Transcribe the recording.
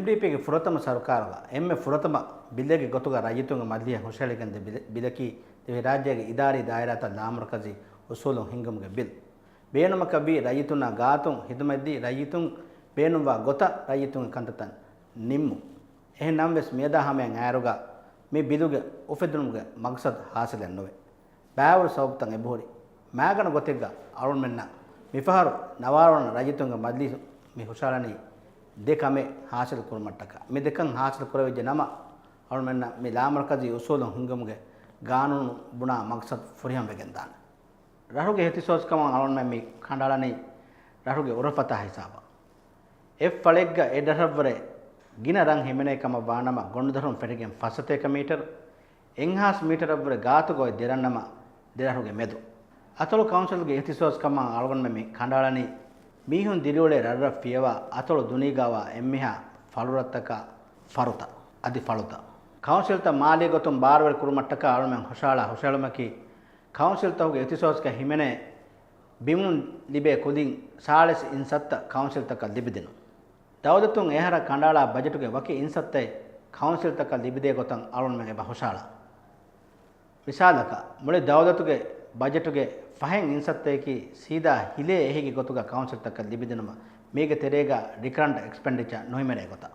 MDP ಗೆ ಫುರತಮ ಸರ್ಕಾರದ ಎಮ್ಮೆ ಫುರತಮ ಬಿಲ್ಲೆಗೆ ಗೊತ್ತುಗ ರೈತುಂಗ ಮದ್ಲಿಯ ಹುಷಾಳಿಗಂದೆ ಬಿಲಕಿ ದೇವಿ ರಾಜ್ಯಗೆ ಇದಾರಿ ದಾಯರಾತ ಲಾಮರಕಜಿ ಉಸೂಲು ಹಿಂಗಮ್ಗೆ ಬಿಲ್ ಬೇನುಮ ಕಬಿ ರೈತುನ ಗಾತುಂ ಹಿದಮದ್ದಿ ರೈತುಂ ಬೇನುವ ಗೊತ್ತ ರೈತುಂಗ ಕಂತತನ್ ನಿಮ್ಮು ಎಹೆ ನಂವೆಸ್ ಮೇದಾ ಹಮೆಂ ಆರುಗ ಮೇ ಬಿಲುಗೆ ಉಫೆದುನುಗೆ ಮಕ್ಸದ್ ಹಾಸಿಲೆನ್ ನೋವೆ ಬಾವರು ಸೌಬ್ತಂ ಎಬೋರಿ ಮ್ಯಾಗನ ಗೊತ್ತಿಗ್ಗ ಅರುಣ್ ಮೆನ್ನ ಮಿಫಹರು ನವಾರಣ ರೈತುಂಗ ಮದ್ಲಿ ಮಿ ಹುಷಾಳನಿ දෙකමේ හාසල් කුරුමට්ටක මේ දෙකන් හාසල් කරවෙජ නම අවුල් මෙන්න මේ ලාමරකජි උසෝල හුංගමුගේ ගානුණු බුණා මක්සත් ෆුරියම් වෙගෙන් දාන රහුගේ හිතිසෝස් කම අවුල් මෙ මේ කණ්ඩාලනේ රහුගේ උරපත හිසාබ එෆ් ෆලෙග්ග එඩරවරේ ගින රන් හිමනේ කම වානම ගොන්දරුම් පෙරගෙන් ෆසතේක මීටර් එන්හාස් මීටර් වර ගාතු ගොයි දෙරන්නම දෙරහුගේ මෙදු අතලු කවුන්සිල්ගේ හිතිසෝස් කම අවුල් මෙ මේ කණ්ඩාලනේ මීහුන් දිරිවලේ රර ෆියවා අතොල දුනීගාවා එම්මිහා ෆලුරත්තක ෆරුත අදි ෆලුත කවුන්සිල්ත මාලිය ගොතුම් බාරවල කුරුමට්ටක අලුමෙන් හොෂාලමකි කවුන්සිල්තවගේ එතිසෝස්ක හිමනේ බිමුන් ලිබේ කුදින් සාලස් ඉන්සත්ත කවුන්සිල්තක ලිබිදිනු දවදතුන් එහර කණ්ඩාලා බජටුගේ වකි ඉන්සත්තේ කවුන්සිල්තක ලිබිදේ ගොතන් අලුමෙන් එබ හොෂාලා විශාලක මුලේ දවදතුගේ ಬಜೆಟ್ಗೆ ಫಹೆಂ ಇನ್ಸತ್ತೇಕಿ ಸೀದಾ ಹಿಲೇ ಎಹಿಗೆ ಗೊತ್ತುಗ ಕೌನ್ಸಿಲ್ ತಕ್ಕ ಲಿಬಿದಿನಮ ಮೇಗೆ ತೆರೆಗ ರಿಕರೆಂಟ್ ಎಕ್ಸ್ಪೆಂಡಿಚರ್ ನೋಯ್ಮೆರೆ ಗೊತ್ತಾ